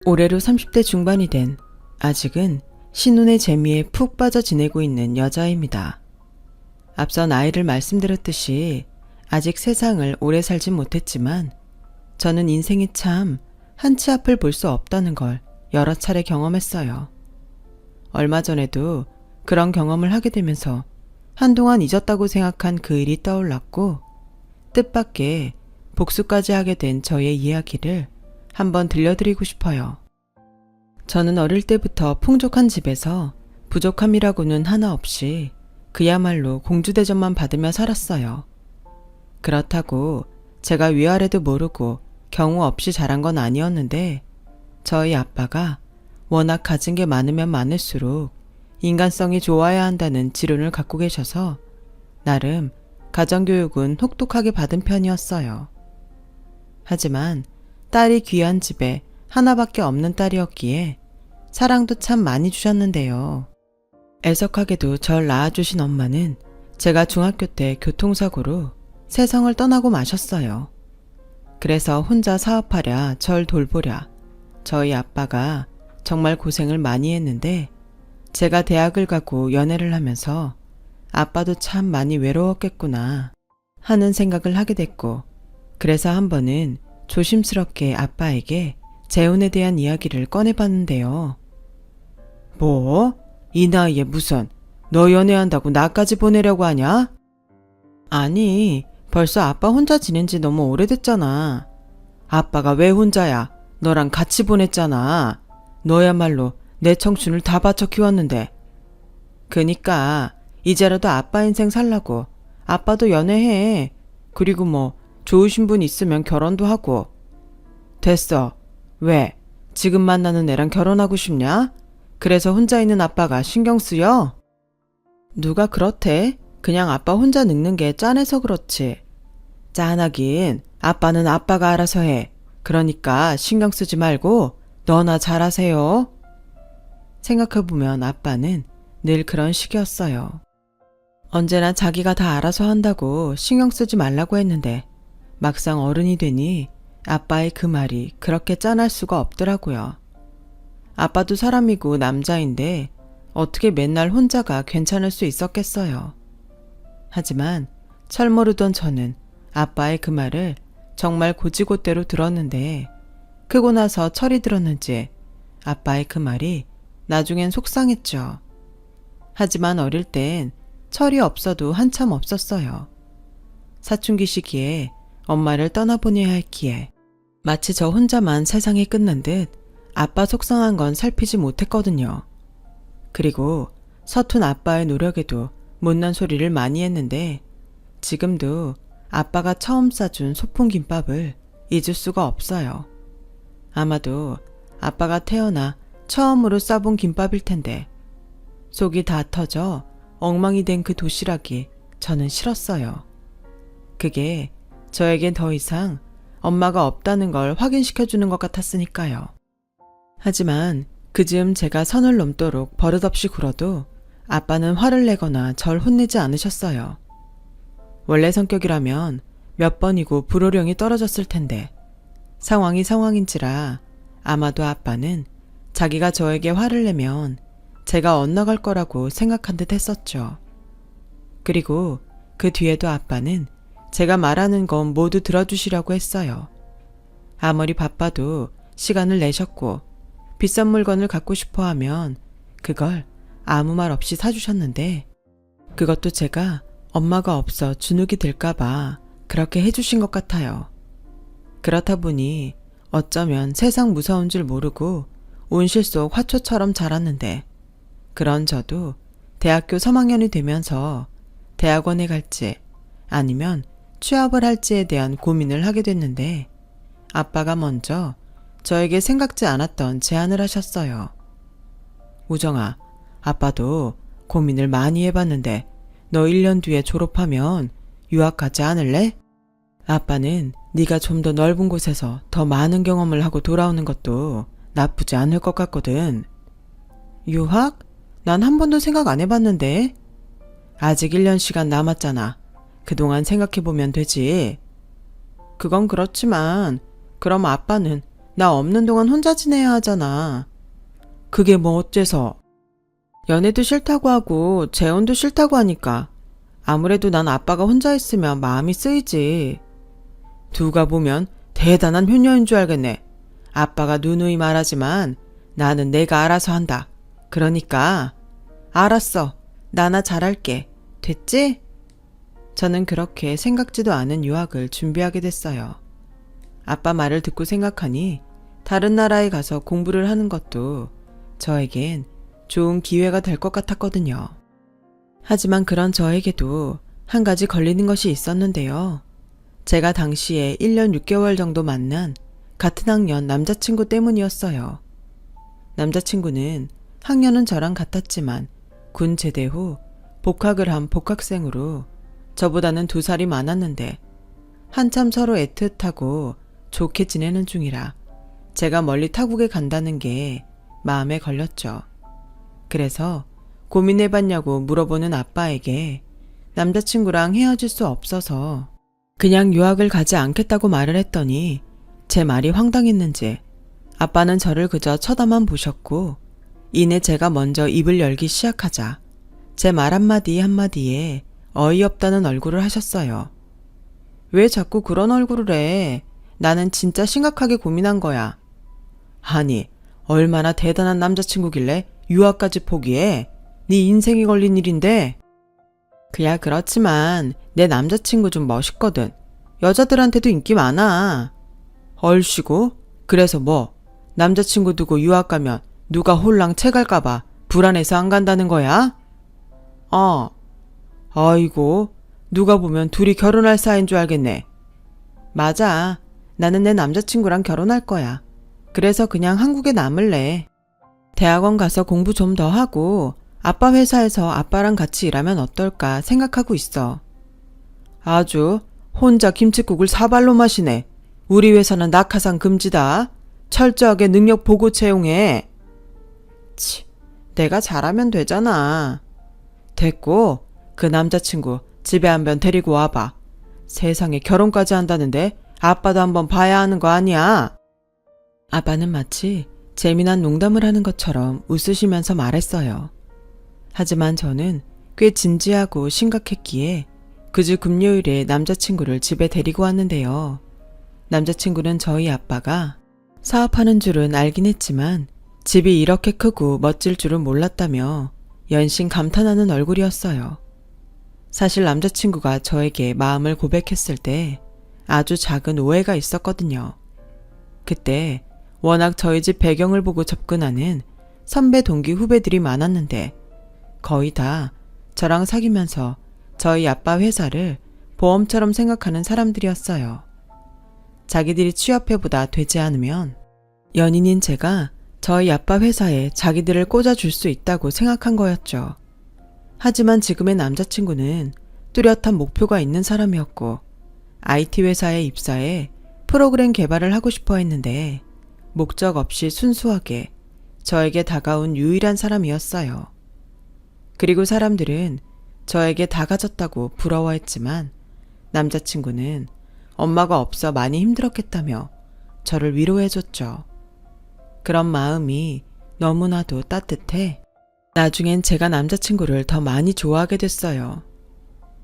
올해로 30대 중반이 된 아직은 신혼의 재미에 푹 빠져 지내고 있는 여자입니다. 앞서 나이를 말씀드렸듯이 아직 세상을 오래 살진 못했지만 저는 인생이 참 한 치 앞을 볼 수 없다는 걸 여러 차례 경험했어요. 얼마 전에도 그런 경험을 하게 되면서 한동안 잊었다고 생각한 그 일이 떠올랐고 뜻밖의 복수까지 하게 된 저의 이야기를 한번 들려드리고 싶어요. 저는 어릴 때부터 풍족한 집에서 부족함이라고는 하나 없이 그야말로 공주대접만 받으며 살았어요. 그렇다고 제가 위아래도 모르고 경우 없이 자란 건 아니었는데 저희 아빠가 워낙 가진 게 많으면 많을수록 인간성이 좋아야 한다는 지론을 갖고 계셔서 나름 가정교육은 혹독하게 받은 편이었어요. 하지만 딸이 귀한 집에 하나밖에 없는 딸이었기에 사랑도 참 많이 주셨는데요. 애석하게도 절 낳아주신 엄마는 제가 중학교 때 교통사고로 세상을 떠나고 마셨어요. 그래서 혼자 사업하랴 절 돌보랴 저희 아빠가 정말 고생을 많이 했는데 제가 대학을 가고 연애를 하면서 아빠도 참 많이 외로웠겠구나 하는 생각을 하게 됐고 그래서 한 번은 조심스럽게 아빠에게 재혼에 대한 이야기를 꺼내봤는데요. 뭐? 이 나이에 무슨 너 연애한다고 나까지 보내려고 하냐? 아니, 벌써 아빠 혼자 지낸 지 너무 오래됐잖아. 아빠가 왜 혼자야? 너랑 같이 보냈잖아. 너야말로 내 청춘을 다 바쳐 키웠는데. 그니까 이제라도 아빠 인생 살라고 아빠도 연애해. 그리고 뭐 좋으신 분 있으면 결혼도 하고. 됐어. 왜? 지금 만나는 애랑 결혼하고 싶냐? 그래서 혼자 있는 아빠가 신경 쓰여? 누가 그렇대? 그냥 아빠 혼자 늙는 게 짠해서 그렇지. 짠하긴 아빠는 아빠가 알아서 해. 그러니까 신경 쓰지 말고 너나 잘하세요. 생각해보면 아빠는 늘 그런 식이었어요. 언제나 자기가 다 알아서 한다고 신경 쓰지 말라고 했는데 막상 어른이 되니 아빠의 그 말이 그렇게 짠할 수가 없더라고요. 아빠도 사람이고 남자인데 어떻게 맨날 혼자가 괜찮을 수 있었겠어요. 하지만 철모르던 저는 아빠의 그 말을 정말 고지고대로 들었는데 크고 나서 철이 들었는지 아빠의 그 말이 나중엔 속상했죠. 하지만 어릴 땐 철이 없어도 한참 없었어요. 사춘기 시기에 엄마를 떠나보내야 했기에 마치 저 혼자만 세상이 끝난 듯 아빠 속상한 건 살피지 못했거든요. 그리고 서툰 아빠의 노력에도 못난 소리를 많이 했는데 지금도 아빠가 처음 싸준 소풍김밥을 잊을 수가 없어요. 아마도 아빠가 태어나 처음으로 싸본 김밥일 텐데 속이 다 터져 엉망이 된 그 도시락이 저는 싫었어요. 그게 저에겐 더 이상 엄마가 없다는 걸 확인시켜주는 것 같았으니까요. 하지만 그즈음 제가 선을 넘도록 버릇없이 굴어도 아빠는 화를 내거나 절 혼내지 않으셨어요. 원래 성격이라면 몇 번이고 불호령이 떨어졌을 텐데 상황이 상황인지라 아마도 아빠는 자기가 저에게 화를 내면 제가 엇나갈 거라고 생각한 듯 했었죠. 그리고 그 뒤에도 아빠는 제가 말하는 건 모두 들어주시려고 했어요. 아무리 바빠도 시간을 내셨고 비싼 물건을 갖고 싶어 하면 그걸 아무 말 없이 사주셨는데 그것도 제가 엄마가 없어 주눅이 들까봐 그렇게 해주신 것 같아요. 그렇다 보니 어쩌면 세상 무서운 줄 모르고 온실 속 화초처럼 자랐는데 그런 저도 대학교 3학년이 되면서 대학원에 갈지 아니면 취업을 할지에 대한 고민을 하게 됐는데 아빠가 먼저 저에게 생각지 않았던 제안을 하셨어요. 우정아, 아빠도 고민을 많이 해봤는데 너 1년 뒤에 졸업하면 유학 가지 않을래? 아빠는 네가 좀 더 넓은 곳에서 더 많은 경험을 하고 돌아오는 것도 나쁘지 않을 것 같거든. 유학? 난 한 번도 생각 안 해봤는데. 아직 1년 시간 남았잖아. 그동안 생각해보면 되지. 그건 그렇지만 그럼 아빠는 나 없는 동안 혼자 지내야 하잖아. 그게 뭐 어째서? 연애도 싫다고 하고 재혼도 싫다고 하니까 아무래도 난 아빠가 혼자 있으면 마음이 쓰이지. 누가 보면 대단한 효녀인 줄 알겠네. 아빠가 누누이 말하지만 나는 내가 알아서 한다. 그러니까 알았어. 나나 잘할게. 됐지? 저는 그렇게 생각지도 않은 유학을 준비하게 됐어요. 아빠 말을 듣고 생각하니 다른 나라에 가서 공부를 하는 것도 저에겐 좋은 기회가 될 것 같았거든요. 하지만 그런 저에게도 한 가지 걸리는 것이 있었는데요. 제가 당시에 1년 6개월 정도 만난 같은 학년 남자친구 때문이었어요. 남자친구는 학년은 저랑 같았지만 군 제대 후 복학을 한 복학생으로 저보다는 2살이 많았는데 한참 서로 애틋하고 좋게 지내는 중이라 제가 멀리 타국에 간다는 게 마음에 걸렸죠. 그래서 고민해봤냐고 물어보는 아빠에게 남자친구랑 헤어질 수 없어서 그냥 유학을 가지 않겠다고 말을 했더니 제 말이 황당했는지 아빠는 저를 그저 쳐다만 보셨고 이내 제가 먼저 입을 열기 시작하자 제 말 한마디 한마디에 어이없다는 얼굴을 하셨어요. 왜 자꾸 그런 얼굴을 해? 나는 진짜 심각하게 고민한 거야. 아니, 얼마나 대단한 남자친구길래 유학까지 포기해? 네 인생이 걸린 일인데. 그야 그렇지만 내 남자친구 좀 멋있거든. 여자들한테도 인기 많아. 얼씨구? 그래서 뭐? 남자친구 두고 유학 가면 누가 홀랑 채갈까봐 불안해서 안 간다는 거야? 아이고, 누가 보면 둘이 결혼할 사이인 줄 알겠네. 맞아. 나는 내 남자친구랑 결혼할 거야. 그래서 그냥 한국에 남을래. 대학원 가서 공부 좀 더 하고 아빠 회사에서 아빠랑 같이 일하면 어떨까 생각하고 있어. 아주 혼자 김칫국을 사발로 마시네. 우리 회사는 낙하산 금지다. 철저하게 능력 보고 채용해. 치, 내가 잘하면 되잖아. 됐고 그 남자친구 집에 한번 데리고 와봐. 세상에 결혼까지 한다는데 아빠도 한번 봐야 하는 거 아니야? 아빠는 마치 재미난 농담을 하는 것처럼 웃으시면서 말했어요. 하지만 저는 꽤 진지하고 심각했기에 그 주 금요일에 남자친구를 집에 데리고 왔는데요. 남자친구는 저희 아빠가 사업하는 줄은 알긴 했지만 집이 이렇게 크고 멋질 줄은 몰랐다며 연신 감탄하는 얼굴이었어요. 사실 남자친구가 저에게 마음을 고백했을 때 아주 작은 오해가 있었거든요. 그때 워낙 저희 집 배경을 보고 접근하는 선배 동기 후배들이 많았는데 거의 다 저랑 사귀면서 저희 아빠 회사를 보험처럼 생각하는 사람들이었어요. 자기들이 취업해보다 되지 않으면 연인인 제가 저희 아빠 회사에 자기들을 꽂아줄 수 있다고 생각한 거였죠. 하지만 지금의 남자친구는 뚜렷한 목표가 있는 사람이었고 IT 회사에 입사해 프로그램 개발을 하고 싶어 했는데 목적 없이 순수하게 저에게 다가온 유일한 사람이었어요. 그리고 사람들은 저에게 다 가졌다고 부러워했지만 남자친구는 엄마가 없어 많이 힘들었겠다며 저를 위로해줬죠. 그런 마음이 너무나도 따뜻해 나중엔 제가 남자친구를 더 많이 좋아하게 됐어요.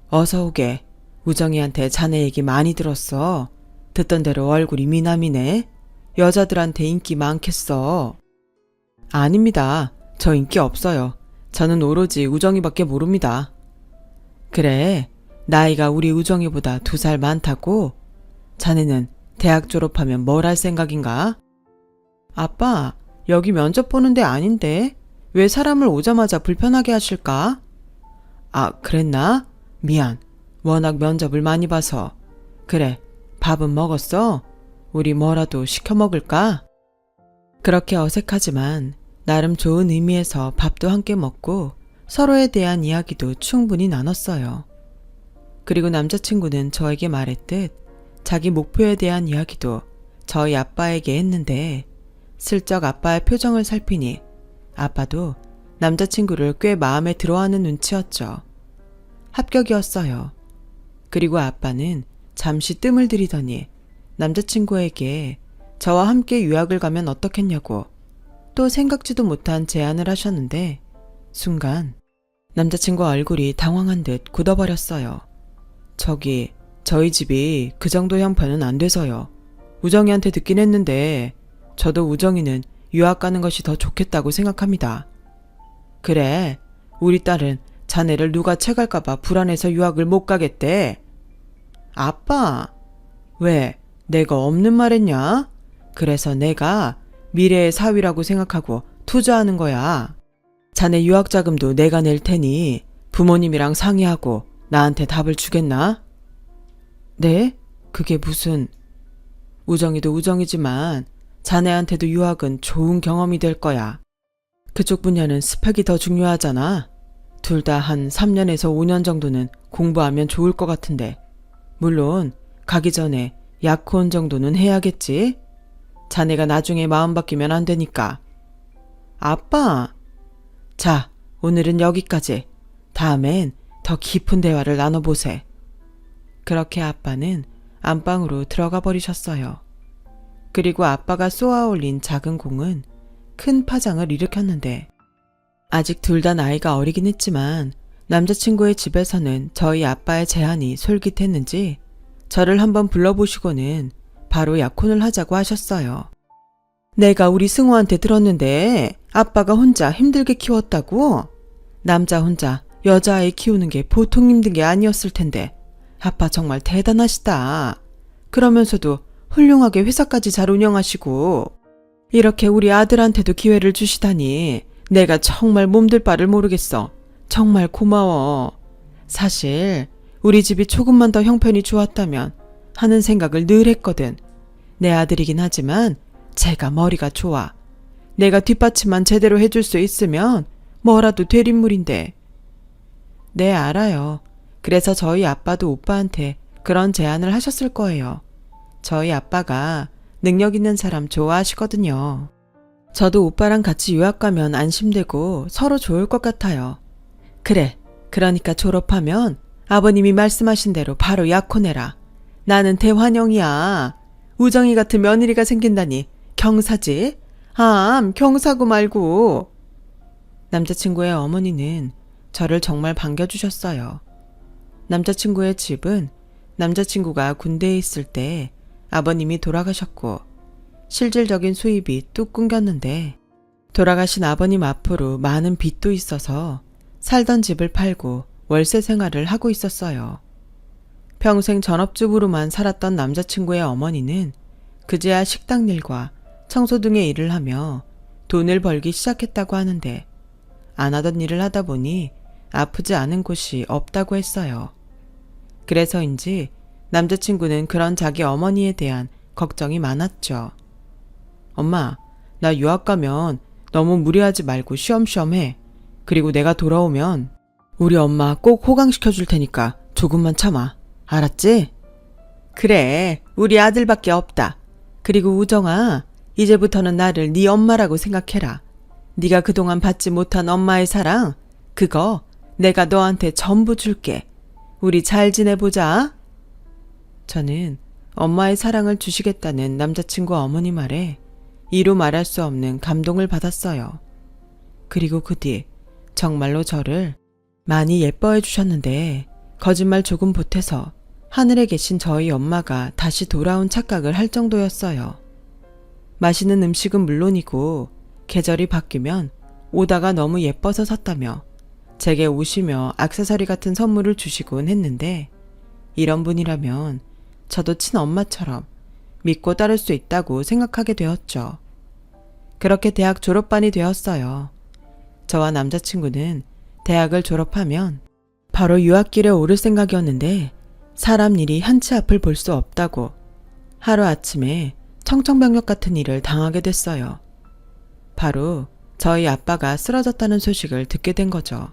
어서 오게. 우정이한테 자네 얘기 많이 들었어. 듣던 대로 얼굴이 미남이네. 여자들한테 인기 많겠어. 아닙니다. 저 인기 없어요. 저는 오로지 우정이밖에 모릅니다. 그래, 나이가 우리 우정이보다 2살 많다고? 자네는 대학 졸업하면 뭘 할 생각인가? 아빠, 여기 면접 보는 데 아닌데 왜 사람을 오자마자 불편하게 하실까? 아, 그랬나? 미안. 워낙 면접을 많이 봐서. 그래, 밥은 먹었어? 우리 뭐라도 시켜 먹을까? 그렇게 어색하지만 나름 좋은 의미에서 밥도 함께 먹고 서로에 대한 이야기도 충분히 나눴어요. 그리고 남자친구는 저에게 말했듯 자기 목표에 대한 이야기도 저희 아빠에게 했는데 슬쩍 아빠의 표정을 살피니 아빠도 남자친구를 꽤 마음에 들어하는 눈치였죠. 합격이었어요. 그리고 아빠는 잠시 뜸을 들이더니 남자친구에게 저와 함께 유학을 가면 어떻겠냐고 또 생각지도 못한 제안을 하셨는데 순간 남자친구 얼굴이 당황한 듯 굳어버렸어요. 저희 집이 그 정도 형편은 안 돼서요. 우정이한테 듣긴 했는데 저도 우정이는 유학 가는 것이 더 좋겠다고 생각합니다. 그래, 우리 딸은 자네를 누가 채갈까봐 불안해서 유학을 못 가겠대. 아빠, 왜 내가 없는 말 했냐? 그래서 내가 미래의 사위라고 생각하고 투자하는 거야. 자네 유학 자금도 내가 낼 테니 부모님이랑 상의하고 나한테 답을 주겠나? 네? 그게 무슨... 우정이도 우정이지만 자네한테도 유학은 좋은 경험이 될 거야. 그쪽 분야는 스펙이 더 중요하잖아. 둘 다 한 3년에서 5년 정도는 공부하면 좋을 것 같은데 물론 가기 전에 약혼 정도는 해야겠지? 자네가 나중에 마음 바뀌면 안 되니까. 아빠! 자, 오늘은 여기까지. 다음엔 더 깊은 대화를 나눠보세. 그렇게 아빠는 안방으로 들어가 버리셨어요. 그리고 아빠가 쏘아 올린 작은 공은 큰 파장을 일으켰는데 아직 둘 다 나이가 어리긴 했지만 남자친구의 집에서는 저희 아빠의 제안이 솔깃했는지 저를 한번 불러보시고는 바로 약혼을 하자고 하셨어요. 내가 우리 승호한테 들었는데 아빠가 혼자 힘들게 키웠다고? 남자 혼자 여자아이 키우는 게 보통 힘든 게 아니었을 텐데 아빠 정말 대단하시다. 그러면서도 훌륭하게 회사까지 잘 운영하시고 이렇게 우리 아들한테도 기회를 주시다니 내가 정말 몸둘 바를 모르겠어. 정말 고마워. 사실 우리 집이 조금만 더 형편이 좋았다면 하는 생각을 늘 했거든. 내 아들이긴 하지만 제가 머리가 좋아. 내가 뒷받침만 제대로 해줄 수 있으면 뭐라도 될 인물인데. 네, 알아요. 그래서 저희 아빠도 오빠한테 그런 제안을 하셨을 거예요. 저희 아빠가 능력 있는 사람 좋아하시거든요. 저도 오빠랑 같이 유학 가면 안심되고 서로 좋을 것 같아요. 그래, 그러니까 졸업하면 아버님이 말씀하신 대로 바로 약혼해라. 나는 대환영이야. 우정이 같은 며느리가 생긴다니 경사지? 경사고 말고. 남자친구의 어머니는 저를 정말 반겨주셨어요. 남자친구의 집은 남자친구가 군대에 있을 때 아버님이 돌아가셨고 실질적인 수입이 뚝 끊겼는데 돌아가신 아버님 앞으로 많은 빚도 있어서 살던 집을 팔고 월세 생활을 하고 있었어요. 평생 전업주부로만 살았던 남자친구의 어머니는 그제야 식당 일과 청소 등의 일을 하며 돈을 벌기 시작했다고 하는데 안 하던 일을 하다 보니 아프지 않은 곳이 없다고 했어요. 그래서인지 남자친구는 그런 자기 어머니에 대한 걱정이 많았죠. 엄마, 나 유학 가면 너무 무리하지 말고 쉬엄쉬엄 해. 그리고 내가 돌아오면 우리 엄마 꼭 호강시켜 줄 테니까 조금만 참아. 알았지? 그래, 우리 아들밖에 없다. 그리고 우정아, 이제부터는 나를 네 엄마라고 생각해라. 네가 그동안 받지 못한 엄마의 사랑, 그거 내가 너한테 전부 줄게. 우리 잘 지내보자. 저는 엄마의 사랑을 주시겠다는 남자친구 어머니 말에 이루 말할 수 없는 감동을 받았어요. 그리고 그 뒤 정말로 저를 많이 예뻐해 주셨는데 거짓말 조금 보태서 하늘에 계신 저희 엄마가 다시 돌아온 착각을 할 정도였어요. 맛있는 음식은 물론이고 계절이 바뀌면 오다가 너무 예뻐서 샀다며 제게 옷이며 액세서리 같은 선물을 주시곤 했는데 이런 분이라면 저도 친엄마처럼 믿고 따를 수 있다고 생각하게 되었죠. 그렇게 대학 졸업반이 되었어요. 저와 남자친구는 대학을 졸업하면 바로 유학길에 오를 생각이었는데 사람 일이 한치 앞을 볼 수 없다고 하루아침에 청천벽력 같은 일을 당하게 됐어요. 바로 저희 아빠가 쓰러졌다는 소식을 듣게 된 거죠.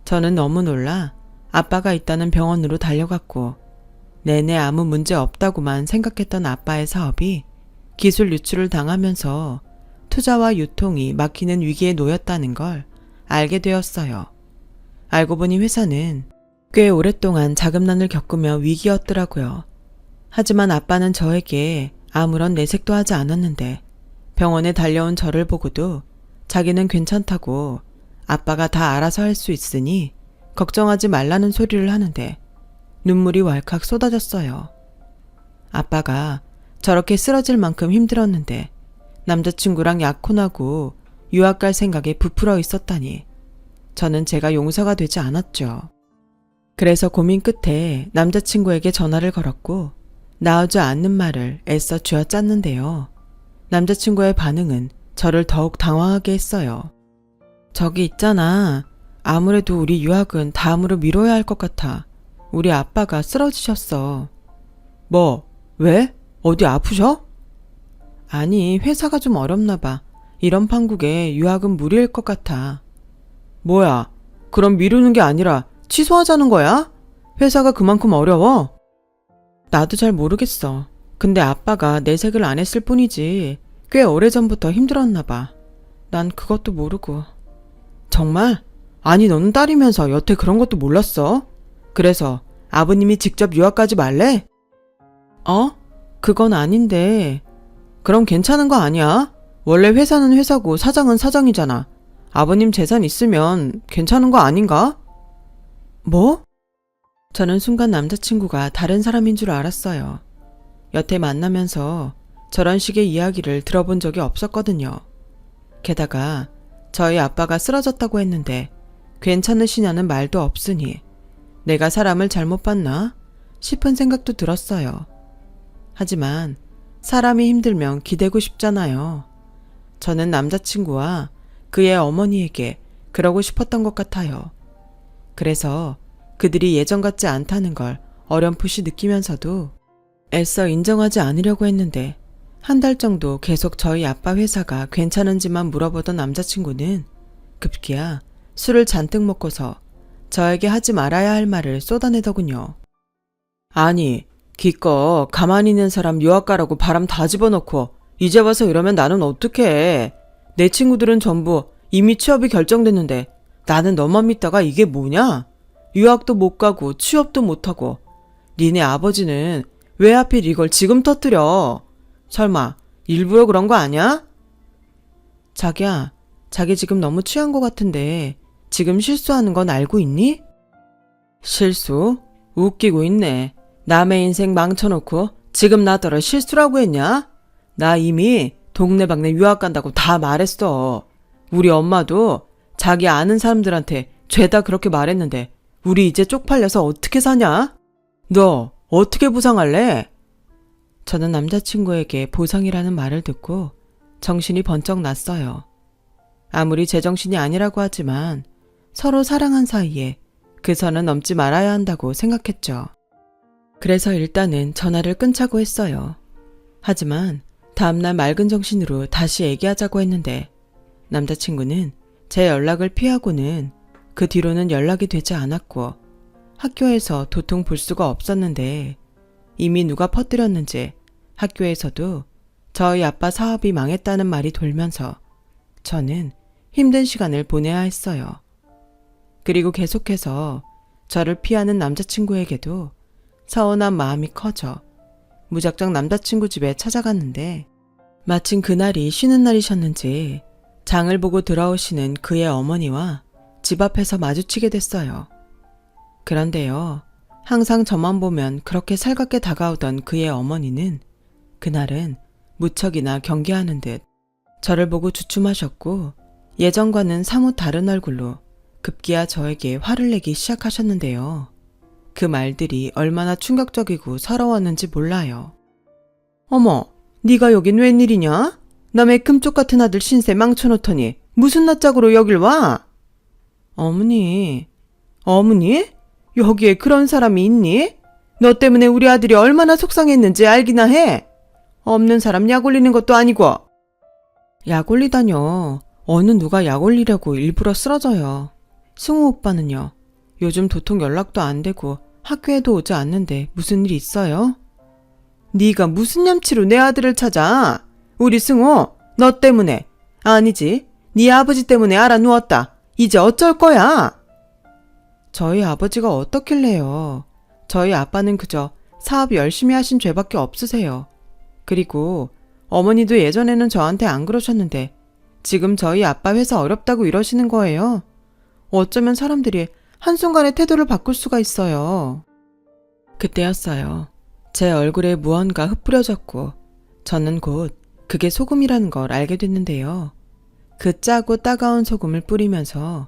저는 너무 놀라 아빠가 있다는 병원으로 달려갔고 내내 아무 문제 없다고만 생각했던 아빠의 사업이 기술 유출을 당하면서 투자와 유통이 막히는 위기에 놓였다는 걸 알게 되었어요. 알고 보니 회사는 꽤 오랫동안 자금난을 겪으며 위기였더라고요. 하지만 아빠는 저에게 아무런 내색도 하지 않았는데 병원에 달려온 저를 보고도 자기는 괜찮다고 아빠가 다 알아서 할 수 있으니 걱정하지 말라는 소리를 하는데 눈물이 왈칵 쏟아졌어요. 아빠가 저렇게 쓰러질 만큼 힘들었는데 남자친구랑 약혼하고 유학 갈 생각에 부풀어 있었다니 저는 제가 용서가 되지 않았죠. 그래서 고민 끝에 남자친구에게 전화를 걸었고 나오지 않는 말을 애써 쥐어짰는데요. 남자친구의 반응은 저를 더욱 당황하게 했어요. 저기 있잖아. 아무래도 우리 유학은 다음으로 미뤄야 할 것 같아. 우리 아빠가 쓰러지셨어. 뭐? 왜? 어디 아프셔? 아니, 회사가 좀 어렵나 봐. 이런 판국에 유학은 무리일 것 같아. 뭐야? 그럼 미루는 게 아니라 취소하자는 거야? 회사가 그만큼 어려워? 나도 잘 모르겠어. 근데 아빠가 내색을 안 했을 뿐이지 꽤 오래전부터 힘들었나 봐. 난 그것도 모르고. 정말? 아니 너는 딸이면서 여태 그런 것도 몰랐어? 그래서 아버님이 직접 유학 가지 말래? 그건 아닌데. 그럼 괜찮은 거 아니야? 원래 회사는 회사고 사장은 사장이잖아. 아버님 재산 있으면 괜찮은 거 아닌가? 뭐? 저는 순간 남자친구가 다른 사람인 줄 알았어요. 여태 만나면서 저런 식의 이야기를 들어본 적이 없었거든요. 게다가 저희 아빠가 쓰러졌다고 했는데 괜찮으시냐는 말도 없으니 내가 사람을 잘못 봤나 싶은 생각도 들었어요. 하지만 사람이 힘들면 기대고 싶잖아요. 저는 남자친구와 그의 어머니에게 그러고 싶었던 것 같아요. 그래서 그들이 예전 같지 않다는 걸 어렴풋이 느끼면서도 애써 인정하지 않으려고 했는데 한 달 정도 계속 저희 아빠 회사가 괜찮은지만 물어보던 남자친구는 급기야 술을 잔뜩 먹고서 저에게 하지 말아야 할 말을 쏟아내더군요. 아니, 기껏 가만히 있는 사람 유학 가라고 바람 다 집어넣고 이제 와서 이러면 나는 어떡해. 내 친구들은 전부 이미 취업이 결정됐는데 나는 너만 믿다가 이게 뭐냐? 유학도 못 가고 취업도 못 하고 니네 아버지는 왜 하필 이걸 지금 터뜨려? 설마 일부러 그런 거 아니야? 자기야, 자기 지금 너무 취한 것 같은데 지금 실수하는 건 알고 있니? 실수? 웃기고 있네. 남의 인생 망쳐놓고 지금 나더러 실수라고 했냐? 나 이미 동네방네 유학 간다고 다 말했어. 우리 엄마도 자기 아는 사람들한테 죄다 그렇게 말했는데 우리 이제 쪽팔려서 어떻게 사냐? 너 어떻게 보상할래? 저는 남자친구에게 보상이라는 말을 듣고 정신이 번쩍 났어요. 아무리 제정신이 아니라고 하지만 서로 사랑한 사이에 그 선은 넘지 말아야 한다고 생각했죠. 그래서 일단은 전화를 끊자고 했어요. 하지만 다음날 맑은 정신으로 다시 얘기하자고 했는데 남자친구는 제 연락을 피하고는 그 뒤로는 연락이 되지 않았고 학교에서 도통 볼 수가 없었는데 이미 누가 퍼뜨렸는지 학교에서도 저희 아빠 사업이 망했다는 말이 돌면서 저는 힘든 시간을 보내야 했어요. 그리고 계속해서 저를 피하는 남자친구에게도 서운한 마음이 커져 무작정 남자친구 집에 찾아갔는데 마침 그날이 쉬는 날이셨는지 장을 보고 들어오시는 그의 어머니와 집 앞에서 마주치게 됐어요. 그런데요, 항상 저만 보면 그렇게 살갑게 다가오던 그의 어머니는 그날은 무척이나 경계하는 듯 저를 보고 주춤하셨고 예전과는 사뭇 다른 얼굴로 급기야 저에게 화를 내기 시작하셨는데요. 그 말들이 얼마나 충격적이고 서러웠는지 몰라요. 어머, 네가 여긴 웬일이냐? 남의 금쪽 같은 아들 신세 망쳐놓더니 무슨 낯짝으로 여길 와? 어머니, 여기에 그런 사람이 있니? 너 때문에 우리 아들이 얼마나 속상했는지 알기나 해? 없는 사람 약 올리는 것도 아니고. 약 올리다뇨. 어느 누가 약 올리려고 일부러 쓰러져요. 승우 오빠는요. 요즘 도통 연락도 안 되고 학교에도 오지 않는데 무슨 일 있어요? 네가 무슨 냠치로 내 아들을 찾아? 우리 승우, 너 때문에. 아니지, 네 아버지 때문에 알아 누웠다. 이제 어쩔 거야? 저희 아버지가 어떻길래요. 저희 아빠는 그저 사업 열심히 하신 죄밖에 없으세요. 그리고 어머니도 예전에는 저한테 안 그러셨는데 지금 저희 아빠 회사 어렵다고 이러시는 거예요. 어쩌면 사람들이 한순간에 태도를 바꿀 수가 있어요. 그때였어요. 제 얼굴에 무언가 흩뿌려졌고 저는 곧 그게 소금이라는 걸 알게 됐는데요. 그 짜고 따가운 소금을 뿌리면서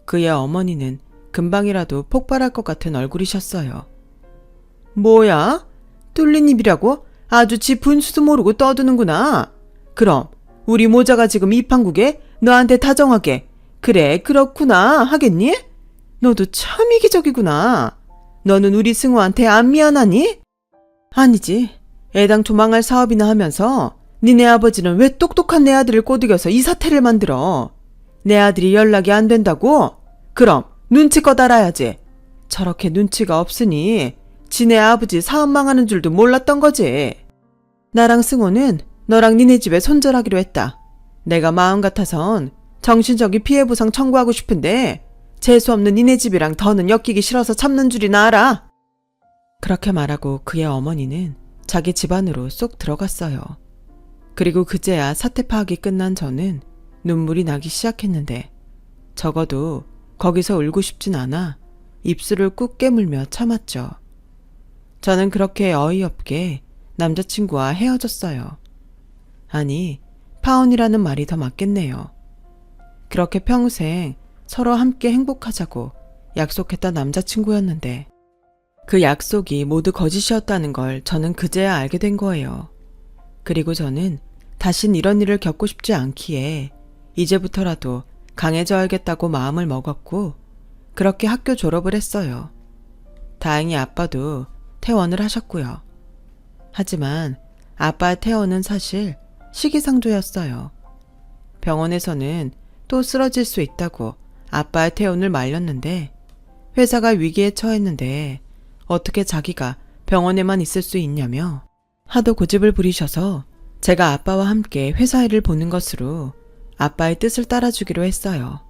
그의 어머니는 금방이라도 폭발할 것 같은 얼굴이셨어요. 뭐야? 뚫린 입이라고? 아주 지 분수도 모르고 떠드는구나. 그럼 우리 모자가 지금 이 판국에 너한테 다정하게 그래 그렇구나 하겠니? 너도 참 이기적이구나. 너는 우리 승우한테 안 미안하니? 아니지. 애당초 망할 사업이나 하면서 니네 아버지는 왜 똑똑한 내 아들을 꼬드겨서 이 사태를 만들어? 내 아들이 연락이 안 된다고? 그럼 눈치껏 알아야지. 저렇게 눈치가 없으니 지네 아버지 사업 망하는 줄도 몰랐던 거지. 나랑 승호는 너랑 니네 집에 손절하기로 했다. 내가 마음 같아선 정신적인 피해보상 청구하고 싶은데 재수없는 니네 집이랑 더는 엮이기 싫어서 참는 줄이나 알아. 그렇게 말하고 그의 어머니는 자기 집안으로 쏙 들어갔어요. 그리고 그제야 사태 파악이 끝난 저는 눈물이 나기 시작했는데 적어도 거기서 울고 싶진 않아 입술을 꾹 깨물며 참았죠. 저는 그렇게 어이없게 남자친구와 헤어졌어요. 아니, 파혼이라는 말이 더 맞겠네요. 그렇게 평생 서로 함께 행복하자고 약속했던 남자친구였는데 그 약속이 모두 거짓이었다는 걸 저는 그제야 알게 된 거예요. 그리고 저는 다신 이런 일을 겪고 싶지 않기에 이제부터라도 강해져야겠다고 마음을 먹었고 그렇게 학교 졸업을 했어요. 다행히 아빠도 퇴원을 하셨고요. 하지만 아빠의 퇴원은 사실 시기상조였어요. 병원에서는 또 쓰러질 수 있다고 아빠의 퇴원을 말렸는데 회사가 위기에 처했는데 어떻게 자기가 병원에만 있을 수 있냐며 하도 고집을 부리셔서 제가 아빠와 함께 회사 일을 보는 것으로 아빠의 뜻을 따라주기로 했어요.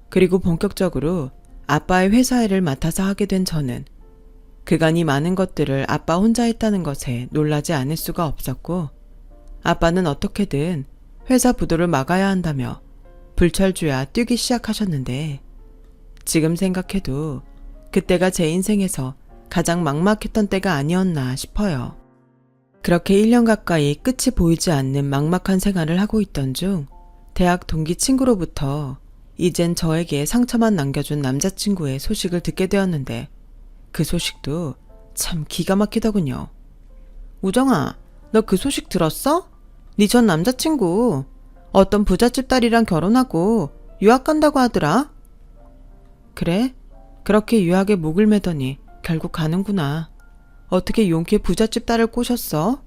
그리고 본격적으로 아빠의 회사 일을 맡아서 하게 된 저는 그간이 많은 것들을 아빠 혼자 했다는 것에 놀라지 않을 수가 없었고 아빠는 어떻게든 회사 부도를 막아야 한다며 불철주야 뛰기 시작하셨는데 지금 생각해도 그때가 제 인생에서 가장 막막했던 때가 아니었나 싶어요. 그렇게 1년 가까이 끝이 보이지 않는 막막한 생활을 하고 있던 중 대학 동기 친구로부터 이젠 저에게 상처만 남겨준 남자친구의 소식을 듣게 되었는데 그 소식도 참 기가 막히더군요. 우정아, 너 그 소식 들었어? 네 전 남자친구 어떤 부잣집 딸이랑 결혼하고 유학 간다고 하더라. 그래? 그렇게 유학에 목을 매더니 결국 가는구나. 어떻게 용케 부잣집 딸을 꼬셨어?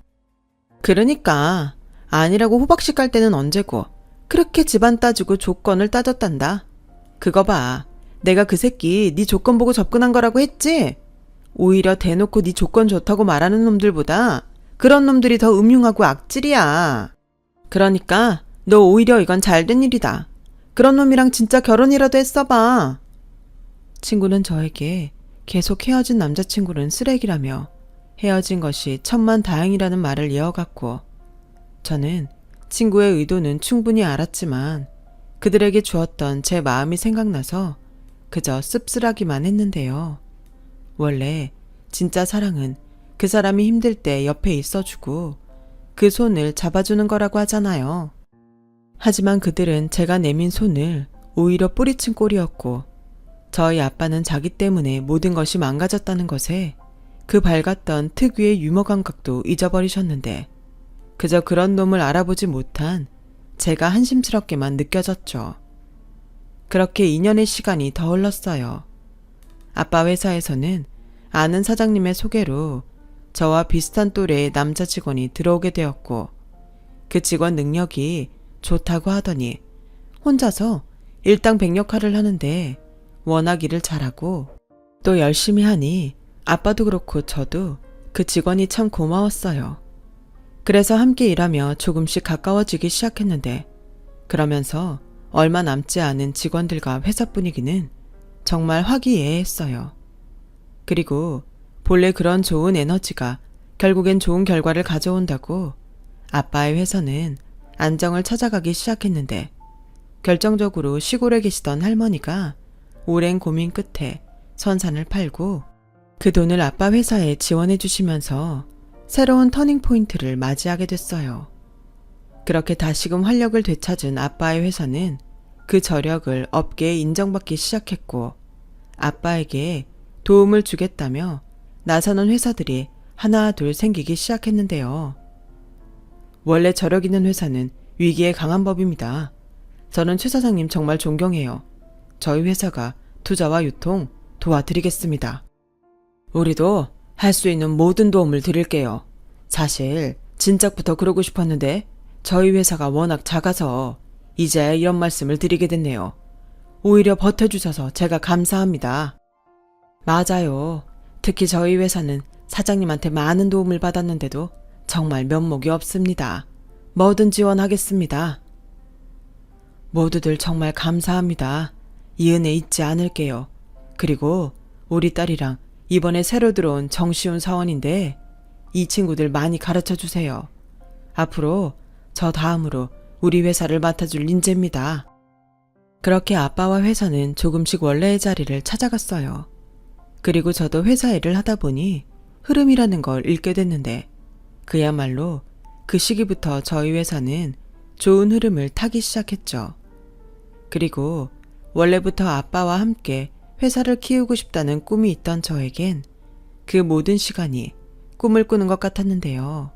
그러니까 아니라고 호박씨 깔 때는 언제고 그렇게 집안 따지고 조건을 따졌단다. 그거 봐. 내가 그 새끼 네 조건 보고 접근한 거라고 했지? 오히려 대놓고 네 조건 좋다고 말하는 놈들보다 그런 놈들이 더 음흉하고 악질이야. 그러니까 너 오히려 이건 잘된 일이다. 그런 놈이랑 진짜 결혼이라도 했어봐. 친구는 저에게 계속 헤어진 남자친구는 쓰레기라며 헤어진 것이 천만다행이라는 말을 이어갔고 저는 친구의 의도는 충분히 알았지만 그들에게 주었던 제 마음이 생각나서 그저 씁쓸하기만 했는데요. 원래 진짜 사랑은 그 사람이 힘들 때 옆에 있어주고 그 손을 잡아주는 거라고 하잖아요. 하지만 그들은 제가 내민 손을 오히려 뿌리친 꼴이었고 저희 아빠는 자기 때문에 모든 것이 망가졌다는 것에 그 밝았던 특유의 유머 감각도 잊어버리셨는데 그저 그런 놈을 알아보지 못한 제가 한심스럽게만 느껴졌죠. 그렇게 2년의 시간이 더 흘렀어요. 아빠 회사에서는 아는 사장님의 소개로 저와 비슷한 또래의 남자 직원이 들어오게 되었고 그 직원 능력이 좋다고 하더니 혼자서 일당백력화를 하는데 워낙 일을 잘하고 또 열심히 하니 아빠도 그렇고 저도 그 직원이 참 고마웠어요. 그래서 함께 일하며 조금씩 가까워지기 시작했는데 그러면서 얼마 남지 않은 직원들과 회사 분위기는 정말 화기애애했어요. 그리고 본래 그런 좋은 에너지가 결국엔 좋은 결과를 가져온다고 아빠의 회사는 안정을 찾아가기 시작했는데 결정적으로 시골에 계시던 할머니가 오랜 고민 끝에 선산을 팔고 그 돈을 아빠 회사에 지원해 주시면서 새로운 터닝포인트를 맞이하게 됐어요. 그렇게 다시금 활력을 되찾은 아빠의 회사는 그 저력을 업계에 인정받기 시작했고 아빠에게 도움을 주겠다며 나서는 회사들이 하나 둘 생기기 시작했는데요. 원래 저력 있는 회사는 위기에 강한 법입니다. 저는 최 사장님 정말 존경해요. 저희 회사가 투자와 유통 도와드리겠습니다. 우리도 할 수 있는 모든 도움을 드릴게요. 사실 진작부터 그러고 싶었는데 저희 회사가 워낙 작아서 이제야 이런 말씀을 드리게 됐네요. 오히려 버텨주셔서 제가 감사합니다. 맞아요. 특히 저희 회사는 사장님한테 많은 도움을 받았는데도 정말 면목이 없습니다. 뭐든 지원하겠습니다. 모두들 정말 감사합니다. 이 은혜 잊지 않을게요. 그리고 우리 딸이랑 이번에 새로 들어온 정시훈 사원인데 이 친구들 많이 가르쳐 주세요. 앞으로 저 다음으로 우리 회사를 맡아줄 린재입니다. 그렇게 아빠와 회사는 조금씩 원래의 자리를 찾아갔어요. 그리고 저도 회사 일을 하다 보니 흐름이라는 걸 읽게 됐는데 그야말로 그 시기부터 저희 회사는 좋은 흐름을 타기 시작했죠. 그리고 원래부터 아빠와 함께 회사를 키우고 싶다는 꿈이 있던 저에겐 그 모든 시간이 꿈을 꾸는 것 같았는데요.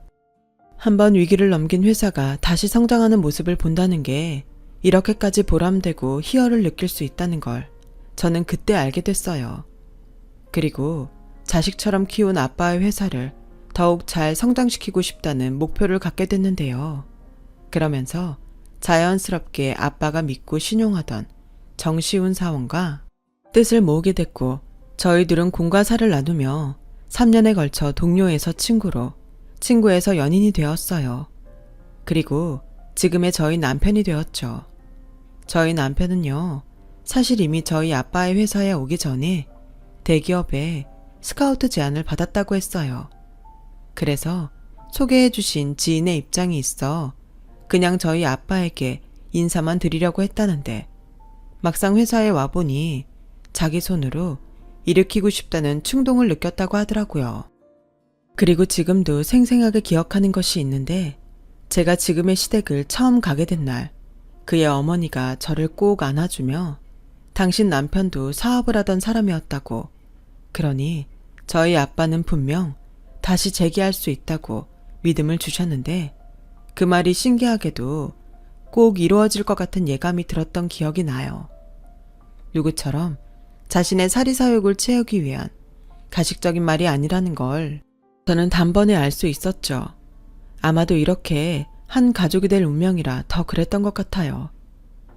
한번 위기를 넘긴 회사가 다시 성장하는 모습을 본다는 게 이렇게까지 보람되고 희열을 느낄 수 있다는 걸 저는 그때 알게 됐어요. 그리고 자식처럼 키운 아빠의 회사를 더욱 잘 성장시키고 싶다는 목표를 갖게 됐는데요. 그러면서 자연스럽게 아빠가 믿고 신용하던 정시훈 사원과 뜻을 모으게 됐고 저희들은 공과 사를 나누며 3년에 걸쳐 동료에서 친구로, 친구에서 연인이 되었어요. 그리고 지금의 저희 남편이 되었죠. 저희 남편은요, 사실 이미 저희 아빠의 회사에 오기 전에 대기업에 스카우트 제안을 받았다고 했어요. 그래서 소개해 주신 지인의 입장이 있어 그냥 저희 아빠에게 인사만 드리려고 했다는데 막상 회사에 와보니 자기 손으로 일으키고 싶다는 충동을 느꼈다고 하더라고요. 그리고 지금도 생생하게 기억하는 것이 있는데 제가 지금의 시댁을 처음 가게 된 날 그의 어머니가 저를 꼭 안아주며 당신 남편도 사업을 하던 사람이었다고 그러니 저희 아빠는 분명 다시 재기할 수 있다고 믿음을 주셨는데 그 말이 신기하게도 꼭 이루어질 것 같은 예감이 들었던 기억이 나요. 누구처럼 자신의 사리사욕을 채우기 위한 가식적인 말이 아니라는 걸 저는 단번에 알 수 있었죠. 아마도 이렇게 한 가족이 될 운명이라 더 그랬던 것 같아요.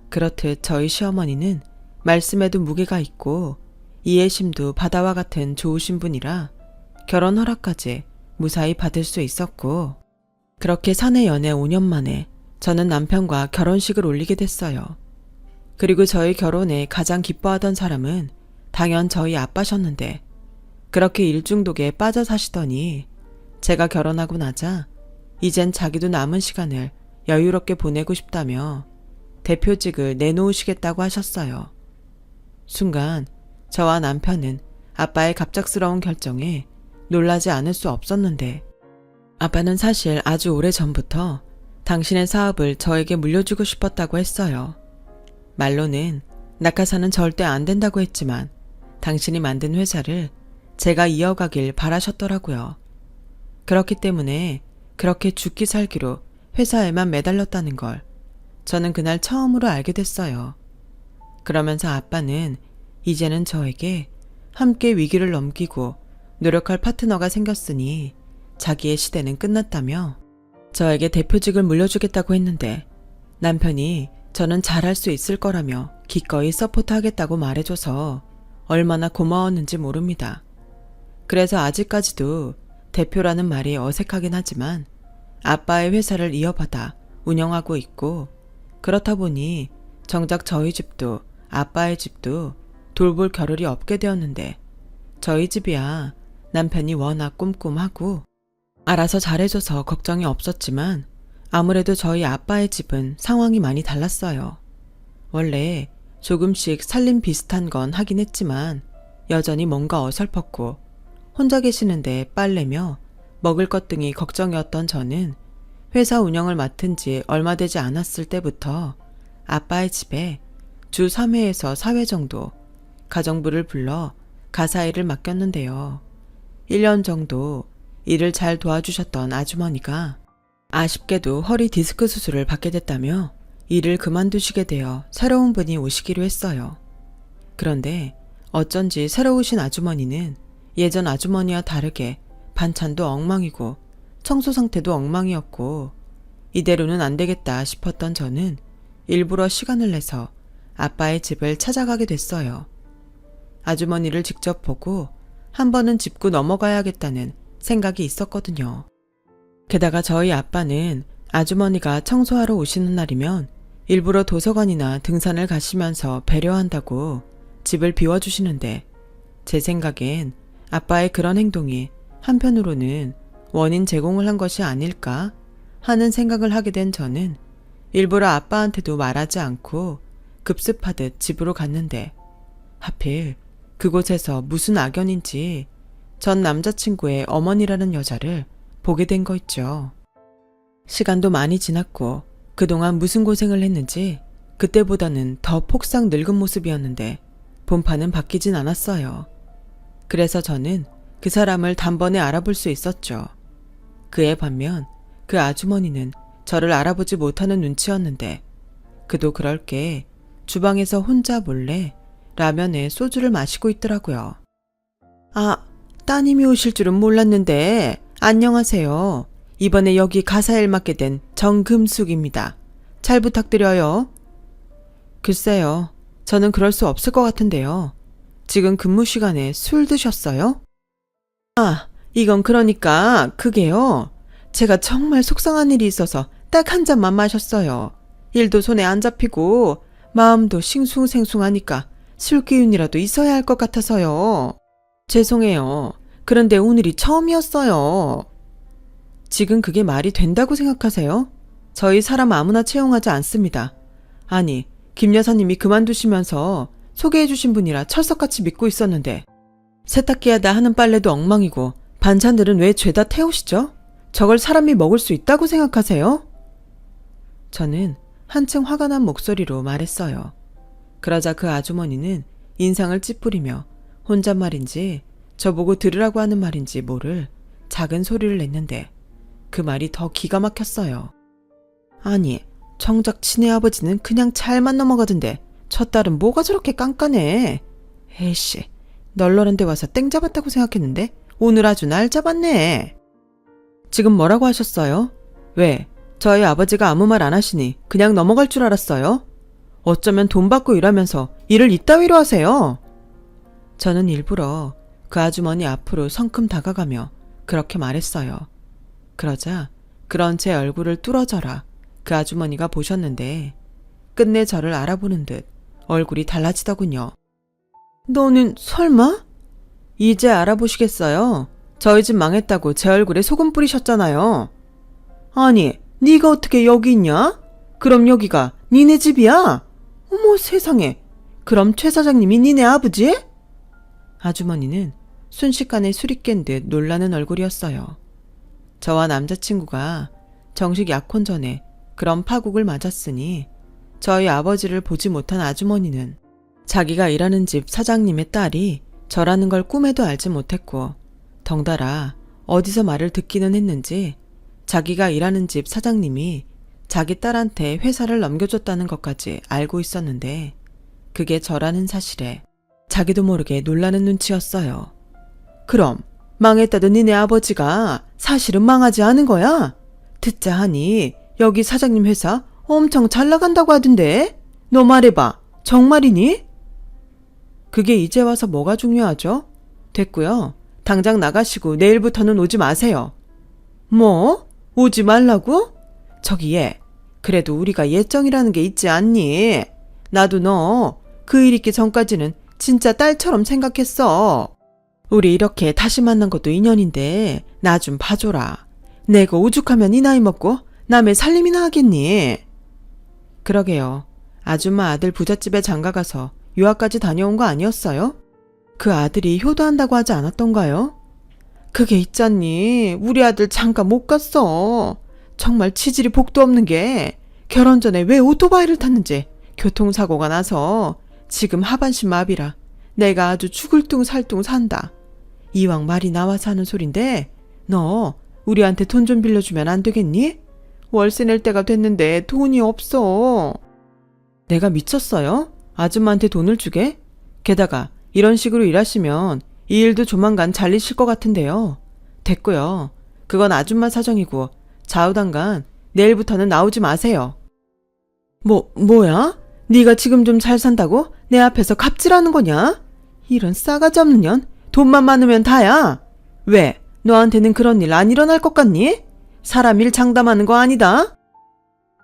그렇듯 저희 시어머니는 말씀에도 무게가 있고 이해심도 바다와 같은 좋으신 분이라 결혼 허락까지 무사히 받을 수 있었고 그렇게 사내 연애 5년 만에 저는 남편과 결혼식을 올리게 됐어요. 그리고 저희 결혼에 가장 기뻐하던 사람은 당연 저희 아빠셨는데 그렇게 일중독에 빠져 사시더니 제가 결혼하고 나자 이젠 자기도 남은 시간을 여유롭게 보내고 싶다며 대표직을 내놓으시겠다고 하셨어요. 순간 저와 남편은 아빠의 갑작스러운 결정에 놀라지 않을 수 없었는데 아빠는 사실 아주 오래전부터 당신의 사업을 저에게 물려주고 싶었다고 했어요. 말로는 낙하산은 절대 안 된다고 했지만 당신이 만든 회사를 제가 이어가길 바라셨더라고요. 그렇기 때문에 그렇게 죽기 살기로 회사에만 매달렸다는 걸 저는 그날 처음으로 알게 됐어요. 그러면서 아빠는 이제는 저에게 함께 위기를 넘기고 노력할 파트너가 생겼으니 자기의 시대는 끝났다며 저에게 대표직을 물려주겠다고 했는데 남편이 저는 잘할 수 있을 거라며 기꺼이 서포트하겠다고 말해줘서 얼마나 고마웠는지 모릅니다. 그래서 아직까지도 대표라는 말이 어색하긴 하지만 아빠의 회사를 이어받아 운영하고 있고 그렇다 보니 정작 저희 집도 아빠의 집도 돌볼 겨를이 없게 되었는데 저희 집이야 남편이 워낙 꼼꼼하고 알아서 잘해줘서 걱정이 없었지만 아무래도 저희 아빠의 집은 상황이 많이 달랐어요. 원래 조금씩 살림 비슷한 건 하긴 했지만 여전히 뭔가 어설펐고 혼자 계시는데 빨래며 먹을 것 등이 걱정이었던 저는 회사 운영을 맡은 지 얼마 되지 않았을 때부터 아빠의 집에 주 3회에서 4회 정도 가정부를 불러 가사일을 맡겼는데요. 1년 정도 일을 잘 도와주셨던 아주머니가 아쉽게도 허리 디스크 수술을 받게 됐다며 일을 그만두시게 되어 새로운 분이 오시기로 했어요. 그런데 어쩐지 새로 오신 아주머니는 예전 아주머니와 다르게 반찬도 엉망이고 청소 상태도 엉망이었고 이대로는 안 되겠다 싶었던 저는 일부러 시간을 내서 아빠의 집을 찾아가게 됐어요. 아주머니를 직접 보고 한 번은 짚고 넘어가야겠다는 생각이 있었거든요. 게다가 저희 아빠는 아주머니가 청소하러 오시는 날이면 일부러 도서관이나 등산을 가시면서 배려한다고 집을 비워주시는데 제 생각엔 아빠의 그런 행동이 한편으로는 원인 제공을 한 것이 아닐까 하는 생각을 하게 된 저는 일부러 아빠한테도 말하지 않고 급습하듯 집으로 갔는데 하필 그곳에서 무슨 악연인지 전 남자친구의 어머니라는 여자를 보게 된 거 있죠. 시간도 많이 지났고 그동안 무슨 고생을 했는지 그때보다는 더 폭삭 늙은 모습이었는데 본판은 바뀌진 않았어요. 그래서 저는 그 사람을 단번에 알아볼 수 있었죠. 그에 반면 그 아주머니는 저를 알아보지 못하는 눈치였는데 그도 그럴 게 주방에서 혼자 몰래 라면에 소주를 마시고 있더라고요. 아, 따님이 오실 줄은 몰랐는데 안녕하세요. 이번에 여기 가사일 맡게 된 정금숙입니다. 잘 부탁드려요. 글쎄요. 저는 그럴 수 없을 것 같은데요. 지금 근무 시간에 술 드셨어요? 아, 이건 그러니까 그게요. 제가 정말 속상한 일이 있어서 딱 한 잔만 마셨어요. 일도 손에 안 잡히고 마음도 싱숭생숭하니까 술 기운이라도 있어야 할 것 같아서요. 죄송해요. 그런데 오늘이 처음이었어요. 지금 그게 말이 된다고 생각하세요? 저희 사람 아무나 채용하지 않습니다. 아니, 김 여사님이 그만두시면서 소개해주신 분이라 철석같이 믿고 있었는데 세탁기 하다 하는 빨래도 엉망이고 반찬들은 왜 죄다 태우시죠? 저걸 사람이 먹을 수 있다고 생각하세요? 저는 한층 화가 난 목소리로 말했어요. 그러자 그 아주머니는 인상을 찌푸리며 혼잣말인지 저보고 들으라고 하는 말인지 모를 작은 소리를 냈는데 그 말이 더 기가 막혔어요. 아니, 정작 친애 아버지는 그냥 잘만 넘어가던데 저 딸은 뭐가 저렇게 깐깐해. 에이씨, 널널한 데 와서 땡 잡았다고 생각했는데 오늘 아주 날 잡았네. 지금 뭐라고 하셨어요? 왜? 저희 아버지가 아무 말 안 하시니 그냥 넘어갈 줄 알았어요? 어쩌면 돈 받고 일하면서 일을 이따위로 하세요? 저는 일부러 그 아주머니 앞으로 성큼 다가가며 그렇게 말했어요. 그러자 그런 제 얼굴을 뚫어져라 그 아주머니가 보셨는데 끝내 저를 알아보는 듯 얼굴이 달라지더군요. 너는 설마? 이제 알아보시겠어요? 저희 집 망했다고 제 얼굴에 소금 뿌리셨잖아요. 아니, 네가 어떻게 여기 있냐? 그럼 여기가 니네 집이야? 어머 세상에. 그럼 최 사장님이 니네 아버지? 아주머니는 순식간에 술이 깬 듯 놀라는 얼굴이었어요. 저와 남자친구가 정식 약혼 전에 그런 파국을 맞았으니 저희 아버지를 보지 못한 아주머니는 자기가 일하는 집 사장님의 딸이 저라는 걸 꿈에도 알지 못했고 덩달아 어디서 말을 듣기는 했는지 자기가 일하는 집 사장님이 자기 딸한테 회사를 넘겨줬다는 것까지 알고 있었는데 그게 저라는 사실에 자기도 모르게 놀라는 눈치였어요. 그럼 망했다던 니네 아버지가 사실은 망하지 않은 거야? 듣자 하니 여기 사장님 회사 엄청 잘 나간다고 하던데? 너 말해봐. 정말이니? 그게 이제 와서 뭐가 중요하죠? 됐고요. 당장 나가시고 내일부터는 오지 마세요. 뭐? 오지 말라고? 저기 얘, 그래도 우리가 예정이라는 게 있지 않니? 나도 너 그 일 있기 전까지는 진짜 딸처럼 생각했어. 우리 이렇게 다시 만난 것도 인연인데 나 좀 봐줘라. 내가 오죽하면 이 나이 먹고 남의 살림이나 하겠니? 그러게요. 아줌마 아들 부잣집에 장가가서 유학까지 다녀온 거 아니었어요? 그 아들이 효도한다고 하지 않았던가요? 그게 있잖니. 우리 아들 장가 못 갔어. 정말 치질이 복도 없는 게 결혼 전에 왜 오토바이를 탔는지 교통사고가 나서 지금 하반신 마비라 내가 아주 죽을 둥 살 둥 산다. 이왕 말이 나와서 하는 소린데 너 우리한테 돈 좀 빌려주면 안 되겠니? 월세 낼 때가 됐는데 돈이 없어. 내가 미쳤어요? 아줌마한테 돈을 주게? 게다가 이런 식으로 일하시면 이 일도 조만간 잘리실 것 같은데요. 됐고요. 그건 아줌마 사정이고 좌우당간 내일부터는 나오지 마세요. 뭐야? 네가 지금 좀 잘 산다고 내 앞에서 갑질하는 거냐? 이런 싸가지 없는 년. 돈만 많으면 다야. 왜? 너한테는 그런 일 안 일어날 것 같니? 사람 일 장담하는 거 아니다?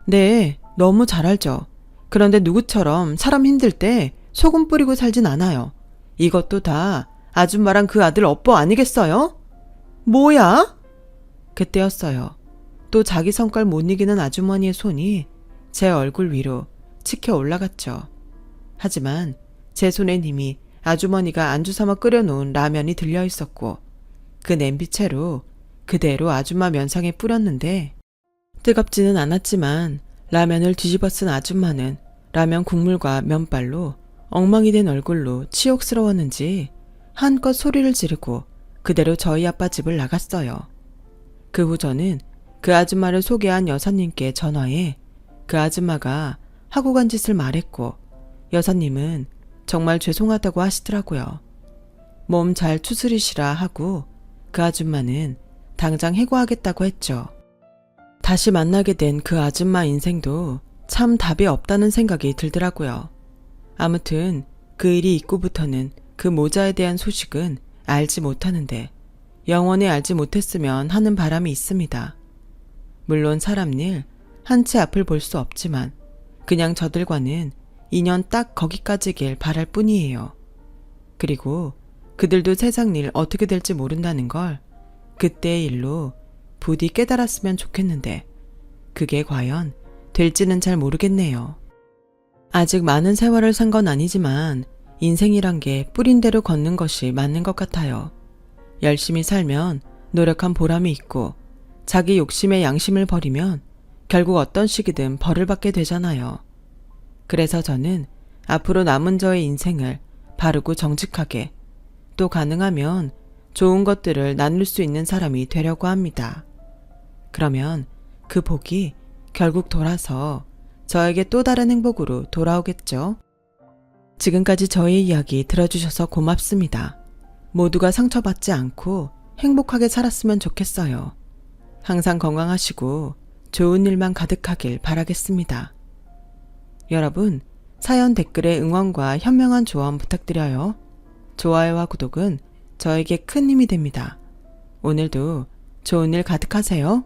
네, 너무 잘 알죠. 그런데 누구처럼 사람 힘들 때 소금 뿌리고 살진 않아요. 이것도 다 아줌마랑 그 아들 업보 아니겠어요? 뭐야? 그때였어요. 또 자기 성깔 못 이기는 아주머니의 손이 제 얼굴 위로 치켜 올라갔죠. 하지만 제 손엔 이미 아주머니가 안주 삼아 끓여놓은 라면이 들려 있었고 그 냄비채로 그대로 아줌마 면상에 뿌렸는데 뜨겁지는 않았지만 라면을 뒤집어 쓴 아줌마는 라면 국물과 면발로 엉망이 된 얼굴로 치욕스러웠는지 한껏 소리를 지르고 그대로 저희 아빠 집을 나갔어요. 그 후 저는 그 아줌마를 소개한 여사님께 전화해 그 아줌마가 하고 간 짓을 말했고 여사님은 정말 죄송하다고 하시더라고요. 몸 잘 추스리시라 하고 그 아줌마는 당장 해고하겠다고 했죠. 다시 만나게 된 그 아줌마 인생도 참 답이 없다는 생각이 들더라고요. 아무튼 그 일이 있고부터는 그 모자에 대한 소식은 알지 못하는데 영원히 알지 못했으면 하는 바람이 있습니다. 물론 사람 일 한 채 앞을 볼 수 없지만 그냥 저들과는 인연 딱 거기까지길 바랄 뿐이에요. 그리고 그들도 세상 일 어떻게 될지 모른다는 걸 그때의 일로 부디 깨달았으면 좋겠는데 그게 과연 될지는 잘 모르겠네요. 아직 많은 세월을 산 건 아니지만 인생이란 게 뿌린 대로 걷는 것이 맞는 것 같아요. 열심히 살면 노력한 보람이 있고 자기 욕심에 양심을 버리면 결국 어떤 시기든 벌을 받게 되잖아요. 그래서 저는 앞으로 남은 저의 인생을 바르고 정직하게 또 가능하면 좋은 것들을 나눌 수 있는 사람이 되려고 합니다. 그러면 그 복이 결국 돌아서 저에게 또 다른 행복으로 돌아오겠죠. 지금까지 저의 이야기 들어주셔서 고맙습니다. 모두가 상처받지 않고 행복하게 살았으면 좋겠어요. 항상 건강하시고 좋은 일만 가득하길 바라겠습니다. 여러분, 사연 댓글에 응원과 현명한 조언 부탁드려요. 좋아요와 구독은 저에게 큰 힘이 됩니다. 오늘도 좋은 일 가득하세요.